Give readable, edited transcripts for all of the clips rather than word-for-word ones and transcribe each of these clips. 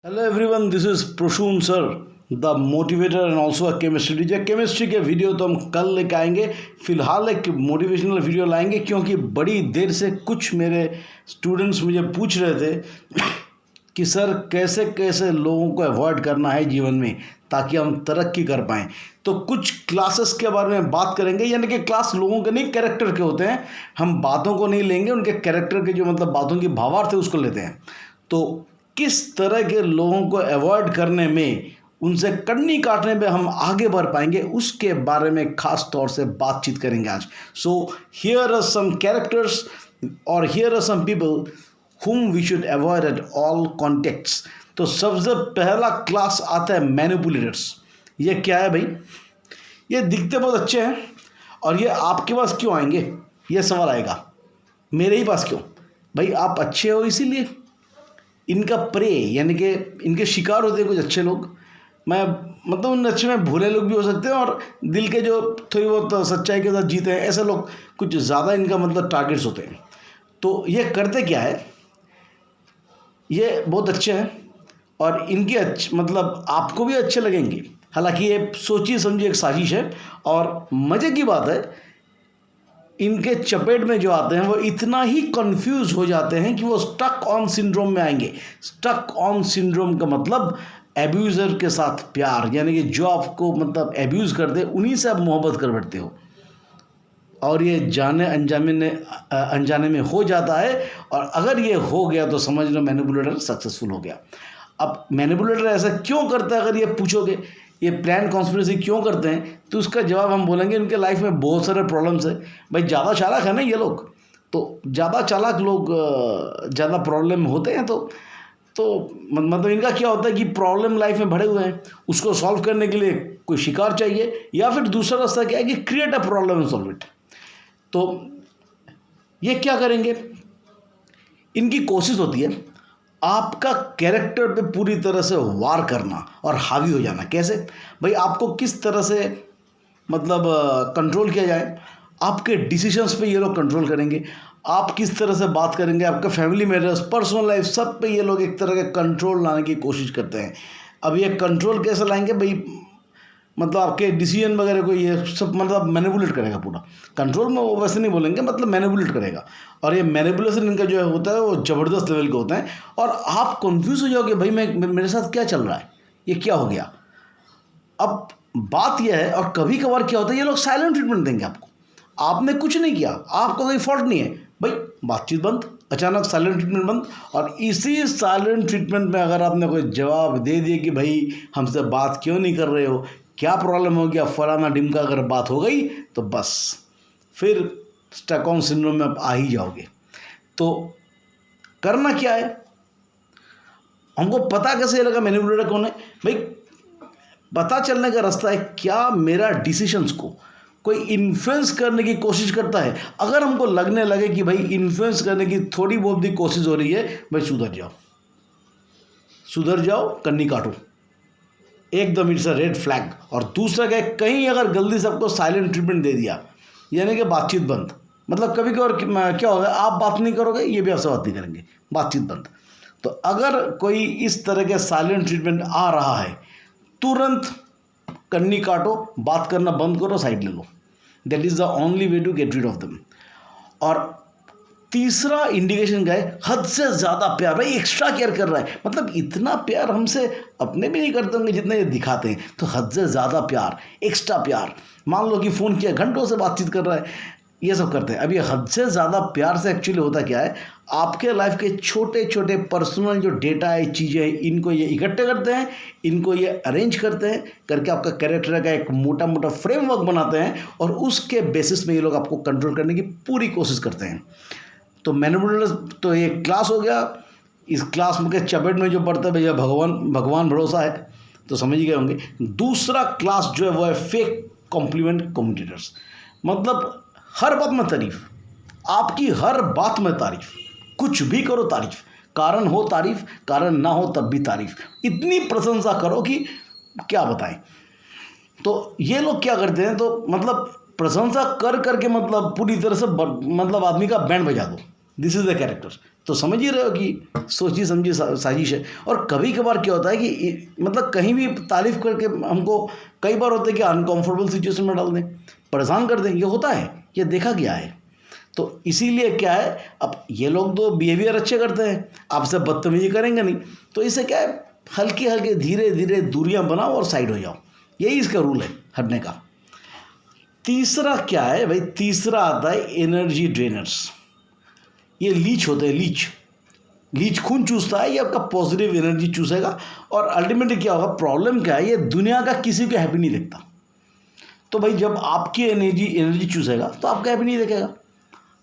Hello everyone, this is Prasoon sir, the motivator and also a chemistry teacher. Chemistry के video तो हम कल लेकर आएंगे। फिलहाल एक मोटिवेशनल वीडियो लाएंगे क्योंकि बड़ी देर से कुछ मेरे स्टूडेंट्स मुझे पूछ रहे थे कि सर कैसे कैसे लोगों को अवॉइड करना है जीवन में ताकि हम तरक्की कर पाएँ। तो कुछ क्लासेस के बारे में बात करेंगे, यानी कि क्लास लोगों के नहीं, कैरेक्टर के होते हैं। हम बातों को नहीं लेंगे, उनके कैरेक्टर के जो मतलब बातों की भावार्थ है उसको लेते हैं। तो किस तरह के लोगों को अवॉइड करने में, उनसे कन्नी काटने में हम आगे बढ़ पाएंगे, उसके बारे में खास तौर से बातचीत करेंगे आज। So here are some characters और here are some people whom we should avoid at all contexts। तो सबसे पहला क्लास आता है मैनिपुलेटर्स। ये क्या है भाई? ये दिखते बहुत अच्छे हैं और ये आपके पास क्यों आएंगे, ये सवाल आएगा। मेरे ही पास क्यों? भाई आप अच्छे हो इसीलिए। इनका प्रे यानी कि इनके शिकार होते हैं कुछ अच्छे लोग। मैं मतलब उन अच्छे में भूले लोग भी हो सकते हैं और दिल के जो थोड़ी बहुत सच्चाई के साथ जीते हैं ऐसे लोग कुछ ज़्यादा इनका मतलब टारगेट्स होते हैं। तो ये करते क्या है, ये बहुत अच्छे हैं और इनके मतलब आपको भी अच्छे लगेंगे। हालांकि ये सोचिए समझिए एक साजिश है। और मज़े की बात है, इनके चपेट में जो आते हैं वो इतना ही कंफ्यूज हो जाते हैं कि वो स्टक ऑन सिंड्रोम में आएंगे। स्टक ऑन सिंड्रोम का मतलब एब्यूज़र के साथ प्यार, यानी कि जो आपको मतलब एब्यूज़ करते हैं उन्हीं से आप मोहब्बत कर बैठते हो। और ये जाने अनजाने में हो जाता है। और अगर ये हो गया तो समझ लो मैनिपुलेटर सक्सेसफुल हो गया। अब मैनिपुलेटर ऐसा क्यों करता है, अगर ये पूछोगे ये प्लान कॉन्स्पिरेसी क्यों करते हैं, तो उसका जवाब हम बोलेंगे इनके लाइफ में बहुत सारे प्रॉब्लम्स है। भाई ज़्यादा चालाक है ना ये लोग, तो ज़्यादा चालाक लोग ज़्यादा प्रॉब्लम होते हैं। तो मतलब इनका क्या होता है कि प्रॉब्लम लाइफ में भरे हुए हैं, उसको सॉल्व करने के लिए कोई शिकार चाहिए, या फिर दूसरा रास्ता क्या है कि create a problem and solve it. तो ये क्या करेंगे, इनकी कोशिश होती है आपका कैरेक्टर पे पूरी तरह से वार करना और हावी हो जाना। कैसे भाई? आपको किस तरह से मतलब कंट्रोल किया जाए, आपके डिसीजंस पे ये लोग कंट्रोल करेंगे। आप किस तरह से बात करेंगे, आपका फैमिली मैटर्स, पर्सनल लाइफ, सब पे ये लोग एक तरह का कंट्रोल लाने की कोशिश करते हैं। अब ये कंट्रोल कैसे लाएंगे भाई? मतलब आपके डिसीजन वगैरह को ये सब मतलब मैनिपुलेट करेगा पूरा। कंट्रोल में वो वैसे नहीं बोलेंगे, मतलब मैनिपुलेट करेगा। और ये मैनिपुलेशन इनका जो होता है वो ज़बरदस्त लेवल का होता है। और आप कंफ्यूज हो जाओगे, भाई मेरे साथ क्या चल रहा है, ये क्या हो गया। अब बात यह है, और कभी कभार क्या होता है ये लोग साइलेंट ट्रीटमेंट देंगे आपको। आपने कुछ नहीं किया, आपका कोई फॉल्ट नहीं है, भाई बातचीत बंद, अचानक साइलेंट ट्रीटमेंट बंद। और इसी साइलेंट ट्रीटमेंट में अगर आपने कोई जवाब दे दिए कि भाई हमसे बात क्यों नहीं कर रहे हो, क्या प्रॉब्लम हो गया, फलाना डिमका, अगर बात हो गई तो बस फिर स्टॉकहोम सिंड्रोम में आप आ ही जाओगे। तो करना क्या है, हमको पता कैसे लगा मैनिपुलेटर कौन है? भाई पता चलने का रास्ता है, क्या मेरा डिसीजंस को कोई इन्फ्लुएंस करने की कोशिश करता है। अगर हमको लगने लगे कि भाई इन्फ्लुएंस करने की थोड़ी बहुत भी कोशिश हो रही है, भाई सुधर जाओ, कन्नी काटो, एकदम इट्स अ रेड फ्लैग। और दूसरा क्या है, कहीं अगर गलती से आपको साइलेंट ट्रीटमेंट दे दिया, यानी कि बातचीत बंद, मतलब कभी कभार क्या होगा, आप बात नहीं करोगे, ये भी आपसे बात नहीं करेंगे, बातचीत बंद। तो अगर कोई इस तरह के साइलेंट ट्रीटमेंट आ रहा है, तुरंत कन्नी काटो, बात करना बंद करो, साइड ले लो। That is the only way to get rid of them. और तीसरा इंडिकेशन क्या है, हद से ज़्यादा प्यार। भाई एक्स्ट्रा केयर कर रहा है, मतलब इतना प्यार हमसे अपने भी नहीं करते होंगे जितने ये दिखाते हैं। तो हद से ज़्यादा प्यार, एक्स्ट्रा प्यार। मान लो कि फ़ोन किया, घंटों से बातचीत कर रहा है, ये सब करते हैं। अब ये हद से ज़्यादा प्यार से एक्चुअली होता क्या है, आपके लाइफ के छोटे छोटे पर्सनल जो डेटा है, चीज़ें हैं, इनको ये इकट्ठे करते हैं, इनको ये अरेंज करते हैं, करके आपका कैरेक्टर का एक मोटा मोटा फ्रेमवर्क बनाते हैं, और उसके बेसिस में ये लोग आपको कंट्रोल करने की पूरी कोशिश करते हैं। तो मैनिपुलेटर तो ये क्लास हो गया। इस क्लास में के चपेट में जो पड़ता है भैया भगवान भरोसा है, तो समझ गए होंगे। दूसरा क्लास जो है वो है फेक कॉम्प्लीमेंट कम्युनिकेटर्स। मतलब हर बात में तारीफ, आपकी हर बात में तारीफ, कुछ भी करो तारीफ, कारण हो तारीफ, कारण ना हो तब भी तारीफ, इतनी प्रशंसा करो कि क्या बताएं। तो ये लोग क्या करते हैं, तो मतलब प्रशंसा कर करके मतलब पूरी तरह से मतलब आदमी का बैंड बजा दो। This is the character. तो समझ ही रहे हो कि सोची समझी साजिश है। और कभी कभार क्या होता है कि मतलब कहीं भी तारीफ करके हमको कई बार होता है कि अनकंफर्टेबल सिचुएशन में डाल दें, परेशान कर दें। ये होता है, ये देखा गया है। तो इसीलिए क्या है, अब ये लोग तो बिहेवियर अच्छे करते हैं, आपसे बदतमीजी करेंगे नहीं, तो इससे क्या है, हल्के हल्के धीरे धीरे दूरियां बनाओ और साइड हो जाओ। यही इसका रूल है हटने का। तीसरा क्या है भाई, तीसरा आता है एनर्जी ड्रेनर्स। ये लीच होते हैं, लीच खून चूसता है, ये आपका पॉजिटिव एनर्जी चूसेगा। और अल्टीमेटली क्या होगा, प्रॉब्लम क्या है, ये दुनिया का किसी को हैप्पी नहीं देखता। तो भाई जब आपकी एनर्जी चूसेगा तो आपका हैप्पी नहीं देखेगा।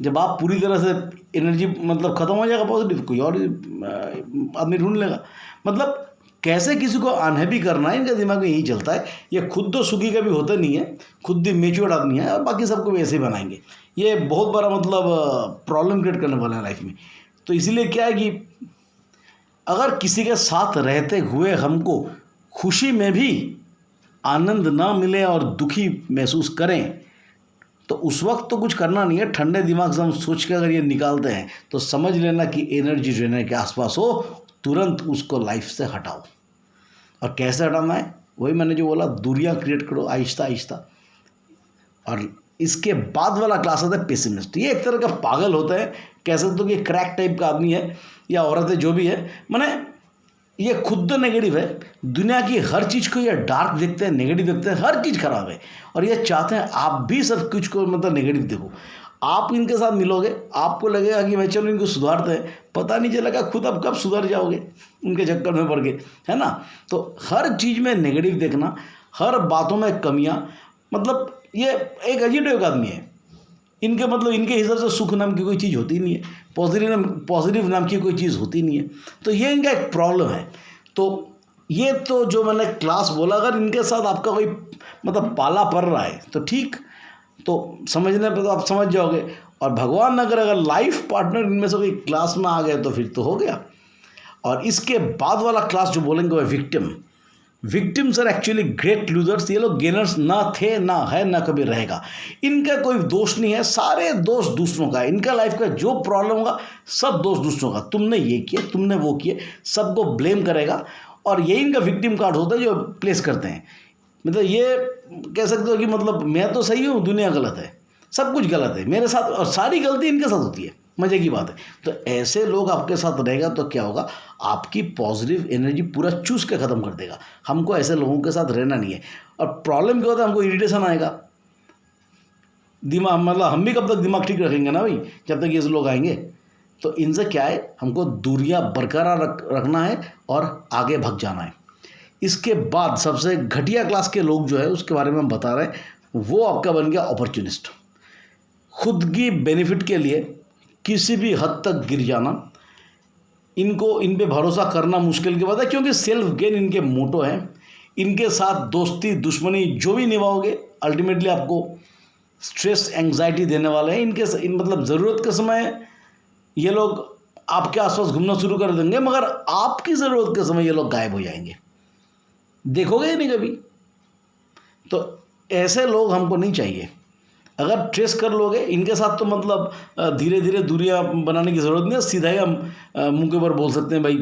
जब आप पूरी तरह से एनर्जी मतलब ख़त्म हो जाएगा पॉजिटिव, कोई और आदमी ढूंढ लेगा। मतलब कैसे किसी को अनहैप्पी करना है, इनका दिमाग में यही चलता है। ये खुद तो सुखी कभी होता नहीं है, खुद भी मेच्योर्ड आदमी है, और बाकी सबको भी ऐसे ही बनाएंगे। ये बहुत बड़ा मतलब प्रॉब्लम क्रिएट करने वाला है लाइफ में। तो इसीलिए क्या है कि अगर किसी के साथ रहते हुए हमको खुशी में भी आनंद ना मिले और दुखी महसूस करें, तो उस वक्त तो कुछ करना नहीं है। ठंडे दिमाग से हम सोच के अगर ये निकालते हैं तो समझ लेना कि एनर्जी ड्रेनर के आसपास हो, तुरंत उसको लाइफ से हटाओ। और कैसे हटाना है, वही मैंने जो बोला, दूरियां क्रिएट करो आहिस्ता आहिस्ता। और इसके बाद वाला क्लास आता है पेसिमिस्ट। ये एक तरह का पागल होता है, कह सकते हो कि क्रैक टाइप का आदमी है या औरत है, जो भी है, माने ये खुद तो नेगेटिव है, दुनिया की हर चीज़ को ये डार्क देखते हैं, नेगेटिव देखते हैं, हर चीज़ खराब है। और ये चाहते हैं आप भी सब कुछ को मतलब नेगेटिव देखो। आप इनके साथ मिलोगे, आपको लगेगा कि भाई चलो इनको सुधारते हैं, पता नहीं चलेगा खुद आप कब सुधर जाओगे उनके चक्कर में पड़ के, है ना। तो हर चीज़ में नेगेटिव देखना, हर बातों में कमियाँ, मतलब ये एक अजीब टाइप का आदमी है। इनके मतलब इनके हिसाब से सुख नाम की कोई चीज़ होती नहीं है, पॉजिटिव नाम की कोई चीज़ होती नहीं है। तो ये इनका एक प्रॉब्लम है। तो ये तो जो मैंने क्लास बोला, अगर इनके साथ आपका कोई मतलब पाला पड़ रहा है तो ठीक, तो समझने पर तो आप समझ जाओगे। और भगवान न करे अगर लाइफ पार्टनर इनमें से कोई क्लास में आ गए तो फिर तो हो गया। और इसके बाद वाला क्लास जो बोलेंगे वो victims are actually great losers. ये लोग गेनर्स ना थे, ना है, ना कभी रहेगा। इनका कोई दोष नहीं है, सारे दोष दूसरों का है। इनका लाइफ का जो प्रॉब्लम होगा सब दोष दूसरों का, तुमने ये किया, तुमने वो किए, सबको ब्लेम करेगा। और यही इनका विक्टिम कार्ड होता है जो प्लेस करते हैं। मतलब ये कह सकते हो कि मतलब मैं तो सही हूँ, दुनिया गलत है, सब कुछ गलत है मेरे साथ, और सारी गलती इनके साथ होती है। मज़े की बात है। तो ऐसे लोग आपके साथ रहेगा तो क्या होगा, आपकी पॉजिटिव एनर्जी पूरा चूस के ख़त्म कर देगा। हमको ऐसे लोगों के साथ रहना नहीं है। और प्रॉब्लम क्या होता है, हमको इरिटेशन आएगा, दिमाग मतलब हम भी कब तक दिमाग ठीक रखेंगे ना भाई, जब तक ये लोग आएंगे। तो इनसे क्या है, हमको दूरियां बरकरार रखना है और आगे भाग जाना है। इसके बाद सबसे घटिया क्लास के लोग जो है उसके बारे में हम बता रहे हैं, वो आपका बन गया अपॉर्चुनिस्ट। खुद की बेनिफिट के लिए किसी भी हद तक गिर जाना, इन पे भरोसा करना मुश्किल की बात है, क्योंकि सेल्फ गेन इनके मोटो है। इनके साथ दोस्ती दुश्मनी जो भी निभाओगे, अल्टीमेटली आपको स्ट्रेस एंग्जाइटी देने वाले हैं। मतलब ज़रूरत के समय ये लोग आपके आसपास घूमना शुरू कर देंगे, मगर आपकी ज़रूरत के समय ये लोग गायब हो जाएंगे, देखोगे ही नहीं कभी। तो ऐसे लोग हमको नहीं चाहिए। अगर ट्रेस कर लोगे इनके साथ तो मतलब धीरे धीरे दूरियां बनाने की ज़रूरत नहीं है, सीधा ही हम मुंह के ऊपर बोल सकते हैं भाई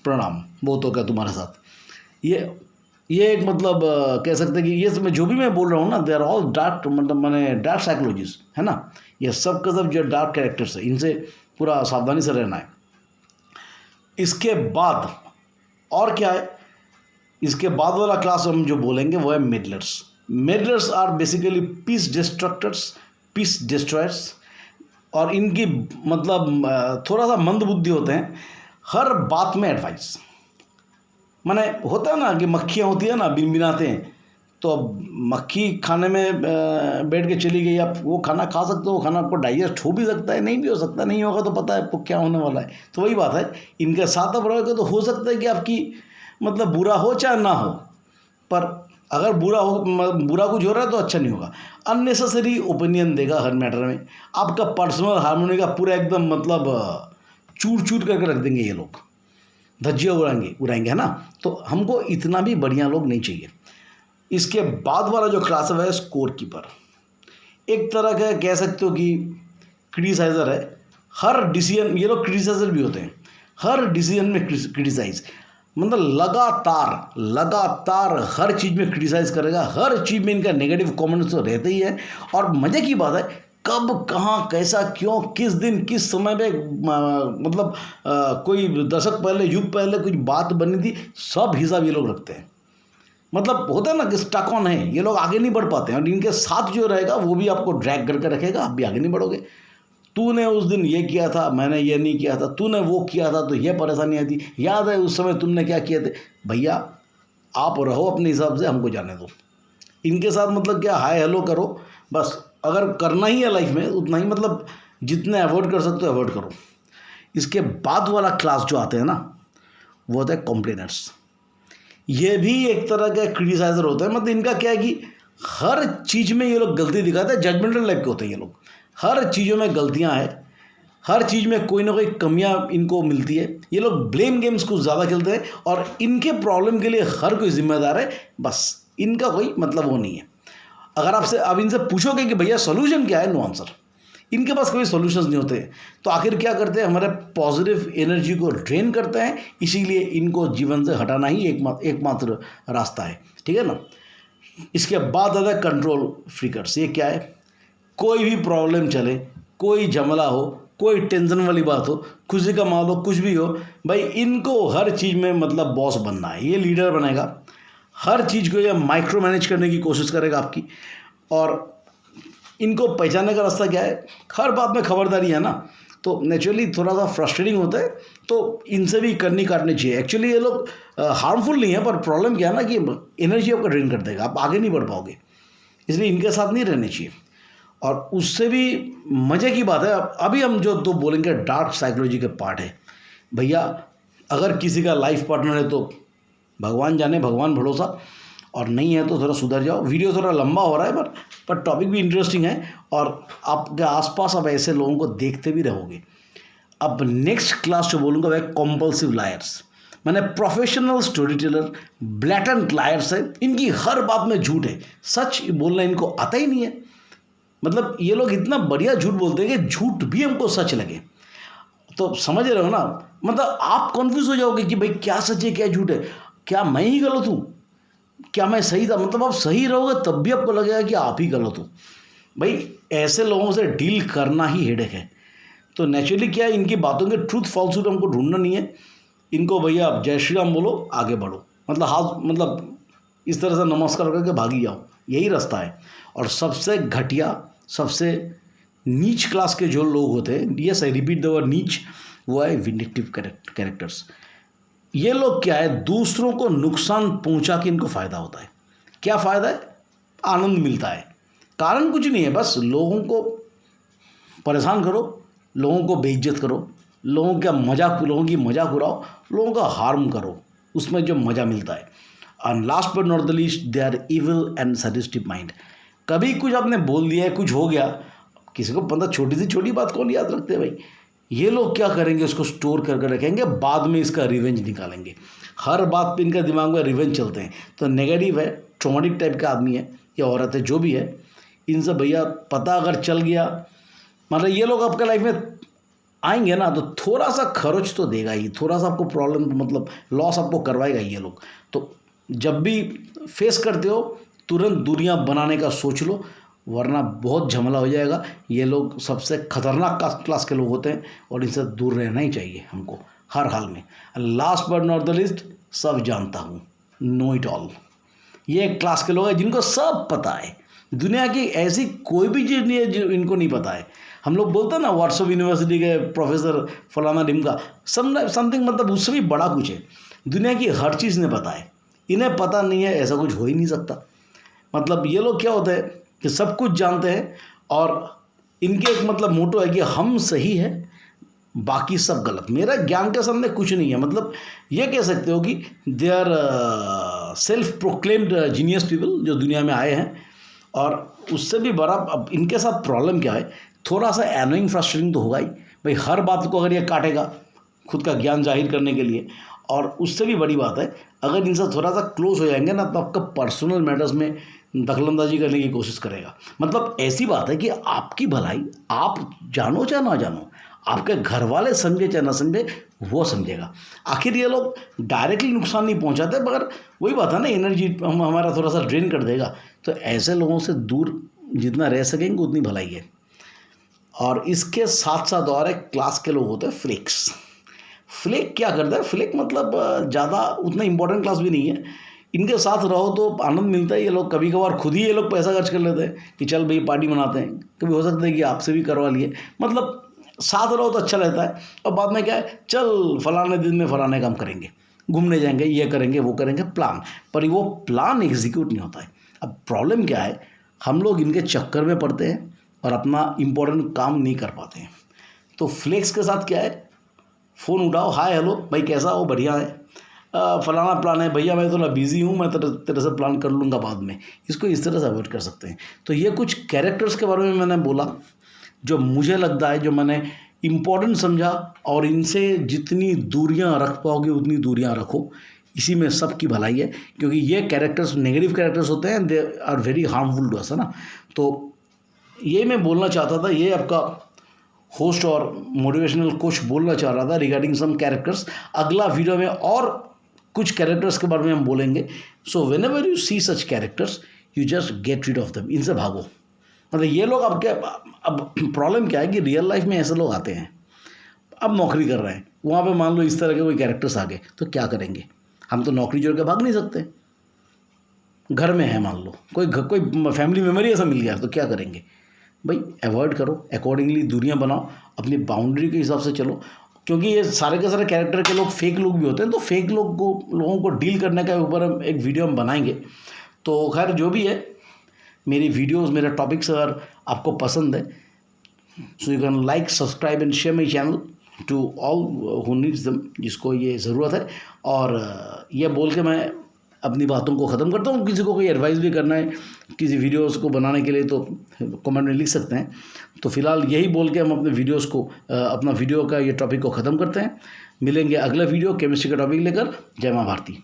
प्रणाम, बहुत हो गया तुम्हारे साथ। ये एक मतलब कह सकते हैं कि ये मैं जो भी मैं बोल रहा हूँ ना, दे आर ऑल डार्क, मतलब मैंने डार्क साइकोलॉजिस्ट, है ना। ये सब का सब जो डार्क कैरेक्टर्स है, इनसे पूरा सावधानी से रहना है। इसके बाद और क्या है, इसके बाद वाला क्लास हम जो बोलेंगे वो है मिडलर्स। मिडलर्स आर बेसिकली पीस डिस्ट्रॉयर्स। और इनकी मतलब थोड़ा सा मंद बुद्धि होते हैं, हर बात में एडवाइस। माने होता है ना कि मक्खियाँ होती है ना, बिनबिनाते हैं, तो अब मक्खी खाने में बैठ के चली गई, आप वो खाना खा सकते हो, वो खाना आपको डाइजेस्ट हो भी सकता है, नहीं भी हो सकता, नहीं होगा तो पता है आपको क्या होने वाला है। तो वही बात है, इनके साथ आप रहोगे तो हो सकता है कि आपकी मतलब बुरा हो चाहे ना हो, पर अगर बुरा कुछ हो रहा है तो अच्छा नहीं होगा। अननेसेसरी ओपिनियन देगा हर मैटर में, आपका पर्सनल हार्मोनी का पूरा एकदम मतलब चूर चूर करके रख देंगे ये लोग, धज्जियाँ उड़ाएंगे, है ना। तो हमको इतना भी बढ़िया लोग नहीं चाहिए। इसके बाद वाला जो क्लास है स्कोर कीपर। एक तरह का कह सकते हो कि क्रिटिसाइजर है, हर डिसीजन, ये लोग क्रिटिसाइजर भी होते हैं, हर डिसीजन में क्रिटिसाइज, मतलब लगातार हर चीज़ में क्रिटिसाइज करेगा, हर चीज़ में इनका नेगेटिव कमेंट्स तो रहते ही है। और मज़े की बात है, कब कहाँ कैसा क्यों किस दिन किस समय में मतलब कोई दशक पहले युग पहले कुछ बात बनी थी, सब हिसाब ये लोग रखते हैं। मतलब होता है ना कि स्टक ऑन है, ये लोग आगे नहीं बढ़ पाते हैं, और इनके साथ जो रहेगा वो भी आपको ड्रैग करके रखेगा, आप भी आगे नहीं बढ़ोगे। तूने उस दिन ये किया था, मैंने ये नहीं किया था, तूने वो किया था तो ये परेशानी आई थी, याद है उस समय तुमने क्या किए थे। भैया आप रहो अपने हिसाब से, हमको जाने दो। इनके साथ मतलब क्या हाय हेलो करो बस, अगर करना ही है लाइफ में उतना ही, मतलब जितने अवॉइड कर सकते हो अवॉइड करो। इसके बाद वाला क्लास जो आते हैं ना, वो होता है कॉम्प्लेनर्स। ये भी एक तरह का क्रिटिसाइजर होता है। मतलब इनका क्या है कि हर चीज़ में ये लोग गलती दिखाते हैं, जजमेंटल टाइप के होते हैं ये लोग, हर चीज़ों में गलतियां हैं, हर चीज़ में कोई ना कोई कमियां इनको मिलती है। ये लोग ब्लेम गेम्स कुछ ज़्यादा खेलते हैं, और इनके प्रॉब्लम के लिए हर कोई जिम्मेदार है, बस इनका कोई मतलब वो नहीं है। अगर आपसे अब इनसे पूछोगे कि भैया सोल्यूशन क्या है, नो आंसर। इनके पास कोई सॉल्यूशंस नहीं होते। तो आखिर क्या करते हैं, हमारे पॉजिटिव एनर्जी को ड्रेन करते हैं, इसीलिए इनको जीवन से हटाना ही एकमात्र रास्ता है, ठीक है ना। इसके बाद आता है कंट्रोल फ्रीकर्स। ये क्या है, कोई भी प्रॉब्लम चले, कोई झमेला हो, कोई टेंशन वाली बात हो, खुशी का माहौल हो, कुछ भी हो, भाई इनको हर चीज़ में मतलब बॉस बनना है। ये लीडर बनेगा, हर चीज़ को ये माइक्रो मैनेज करने की कोशिश करेगा आपकी। और इनको पहचानने का रास्ता क्या है, हर बात में खबरदारी है ना, तो नेचुरली थोड़ा सा फ्रस्ट्रेटिंग होता है, तो इनसे भी करनी काटनी चाहिए। एक्चुअली ये लोग हार्मफुल नहीं है, पर प्रॉब्लम क्या है ना कि एनर्जी आपका ड्रेन कर देगा, आप आगे नहीं बढ़ पाओगे, इसलिए इनके साथ नहीं रहने चाहिए। और उससे भी मज़े की बात है, अभी हम जो दो बोलेंगे डार्क साइकोलॉजी के पार्ट है। भैया अगर किसी का लाइफ पार्टनर है तो भगवान जाने, भगवान भरोसा, और नहीं है तो थोड़ा सुधर जाओ। वीडियो थोड़ा लंबा हो रहा है, पर टॉपिक भी इंटरेस्टिंग है, और आपके आसपास आप ऐसे लोगों को देखते भी रहोगे। अब नेक्स्ट क्लास जो बोलूँगा वह कॉम्पल्सिव लायर्स, मैंने professional story teller, blatant lawyers है। इनकी हर बात में झूठ है, सच बोलना इनको आता ही नहीं है। मतलब ये लोग इतना बढ़िया झूठ बोलते हैं कि झूठ भी हमको सच लगे। तो समझ रहे हो ना, मतलब आप कन्फ्यूज हो जाओगे कि भाई क्या सच है क्या झूठ है, क्या मैं ही गलत हूँ, क्या मैं सही था। मतलब आप सही रहोगे तब भी आपको लगेगा कि आप ही गलत हो। भाई ऐसे लोगों से डील करना ही हेडेक है। तो नेचुरली क्या है, इनकी बातों के ट्रूथ फॉल्सूट हमको ढूंढना नहीं है। इनको भैया आप जय श्री राम बोलो, आगे बढ़ो, मतलब हाथ मतलब इस तरह से नमस्कार करके भागी जाओ, यही रास्ता है। और सबसे घटिया, सबसे नीच क्लास के जो लोग होते हैं, yes I repeat the word नीच, वो है विंडिक्टिव कैरेक्टर्स। ये लोग क्या है, दूसरों को नुकसान पहुंचा के इनको फ़ायदा होता है। क्या फ़ायदा है, आनंद मिलता है, कारण कुछ नहीं है, बस लोगों को परेशान करो, लोगों को बेइज्जत करो, लोगों की मजाक उड़ाओ, लोगों का हार्म करो, उसमें जो मज़ा मिलता है। And last but not the least, they are evil and sadistic mind. कभी कुछ आपने बोल दिया है, कुछ हो गया, किसी को पता, छोटी से छोटी बात कौन याद रखते हैं भाई। ये लोग क्या करेंगे, उसको स्टोर करके रखेंगे, बाद में इसका रिवेंज निकालेंगे। हर बात पे इनका दिमाग में रिवेंज चलते हैं। तो नेगेटिव है, ट्रॉमेटिक टाइप का आदमी है या औरत है, जो भी है, इनसे भैया पता अगर चल गया, मतलब ये लोग आपके लाइफ में आएंगे ना, तो थोड़ा सा खर्च तो देगा ही, थोड़ा सा आपको प्रॉब्लम मतलब लॉस आपको करवाएगा ये लोग। तो जब भी फेस करते हो तुरंत दूरियां बनाने का सोच लो, वरना बहुत झमेला हो जाएगा। ये लोग सबसे खतरनाक क्लास के लोग होते हैं, और इनसे दूर रहना ही चाहिए हमको हर हाल में। Last but not the list, सब जानता हूँ, नो इट ऑल। ये एक क्लास के लोग हैं जिनको सब पता है, दुनिया की ऐसी कोई भी चीज़ नहीं है जो इनको नहीं पता है। हम लोग बोलते हैं ना व्हाट्सएप यूनिवर्सिटी के प्रोफेसर फलाना ढिमका, समथिंग, मतलब उससे भी बड़ा कुछ है। दुनिया की हर चीज़ इन्हें पता है, इन्हें पता नहीं है ऐसा कुछ हो ही नहीं सकता। मतलब ये लोग क्या होते हैं कि सब कुछ जानते हैं, और इनके एक मतलब मोटो है कि हम सही है, बाकी सब गलत। मेरा ज्ञान के सामने कुछ नहीं है। मतलब ये कह सकते हो कि they are self proclaimed genius people जो दुनिया में आए हैं। और उससे भी बड़ा अब इनके साथ प्रॉब्लम क्या है, थोड़ा सा एनोइंग फ्रस्ट्रेटिंग तो होगा ही भाई। हर बात को अगर ये काटेगा खुद का ज्ञान जाहिर करने के लिए, और उससे भी बड़ी बात है, अगर इनसे थोड़ा सा क्लोज हो जाएंगे ना, तो आपका पर्सनल मैटर्स में दखलंदाजी करने की कोशिश करेगा। मतलब ऐसी बात है कि आपकी भलाई आप जानो चाहे ना जानो, आपके घर वाले समझे चाहे ना समझे, वो समझेगा। आखिर ये लोग डायरेक्टली नुकसान नहीं पहुंचाते, मगर वही बात है ना, एनर्जी हमारा थोड़ा सा ड्रेन कर देगा। तो ऐसे लोगों से दूर जितना रह सकेंगे उतनी भलाई है। और इसके साथ साथ और एक क्लास के लोग होते हैं फ्लेक्स। फ्लेक क्या करता है? फ्लेक मतलब ज़्यादा उतना इंपॉर्टेंट क्लास भी नहीं है, इनके साथ रहो तो आनंद मिलता है। ये लोग कभी कभार खुद ही ये लोग पैसा खर्च कर लेते हैं कि चल भाई पार्टी मनाते हैं, कभी हो सकता है कि आपसे भी करवा लिए। मतलब साथ रहो तो अच्छा रहता है। और बाद में क्या है, चल फलाने दिन में फलाने काम करेंगे, घूमने जाएंगे, ये करेंगे वो करेंगे, प्लान, पर वो प्लान एग्जीक्यूट नहीं होता है। अब प्रॉब्लम क्या है, हम लोग इनके चक्कर में पड़ते हैं और अपना इम्पोर्टेंट काम नहीं कर पाते हैं। तो फ्लेक्स के साथ क्या है, फ़ोन उठाओ, हाय हेलो भाई कैसा हो, बढ़िया है, फलाना प्लान है भैया, मैं थोड़ा बिजी हूँ, मैं तेरे से प्लान कर लूँगा बाद में। इसको इस तरह से अवॉइड कर सकते हैं। तो ये कुछ कैरेक्टर्स के बारे में मैंने बोला जो मुझे लगता है, जो मैंने इम्पोर्टेंट समझा, और इनसे जितनी दूरियां रख पाओगे उतनी दूरियां रखो। इसी में सबकी भलाई है, क्योंकि ये कैरेक्टर्स नेगेटिव कैरेक्टर्स होते हैं, they are very harmful to us, है ना। तो ये मैं बोलना चाहता था, ये आपका होस्ट और मोटिवेशनल कोच बोलना चाह रहा था रिगार्डिंग सम कैरेक्टर्स। अगला वीडियो में और कुछ कैरेक्टर्स के बारे में हम बोलेंगे। So whenever you see such characters you just get rid of them, इनसे भागो। मतलब ये लोग आपके, अब प्रॉब्लम क्या है कि रियल लाइफ में ऐसे लोग आते हैं, अब नौकरी कर रहे हैं, वहाँ पे मान लो इस तरह के कोई कैरेक्टर्स आ गए, तो क्या करेंगे? हम तो नौकरी छोड़ के भाग नहीं सकते। घर में है, मान लो कोई फैमिली मेम्बर ही ऐसा मिल गया, तो क्या करेंगे भाई? अवॉइड करो, अकॉर्डिंगली दूरियां बनाओ, अपनी बाउंड्री के हिसाब से चलो। क्योंकि ये सारे के सारे कैरेक्टर के लोग फेक लोग भी होते हैं, तो फेक लोगों को डील करने के ऊपर हम एक वीडियो हम बनाएंगे। तो खैर जो भी है, मेरी वीडियोस, मेरे टॉपिक्स अगर आपको पसंद है, so you can like, subscribe and share my channel to all who needs them, जिसको ये ज़रूरत है। और ये बोल के मैं अपनी बातों को ख़त्म करता हूँ। किसी को कोई एडवाइस भी करना है किसी वीडियोस को बनाने के लिए तो कमेंट में लिख सकते हैं। तो फिलहाल यही बोल के हम अपने वीडियोस को, अपना वीडियो का ये टॉपिक को ख़त्म करते हैं। मिलेंगे अगला वीडियो केमिस्ट्री का टॉपिक लेकर। जय माँ भारती।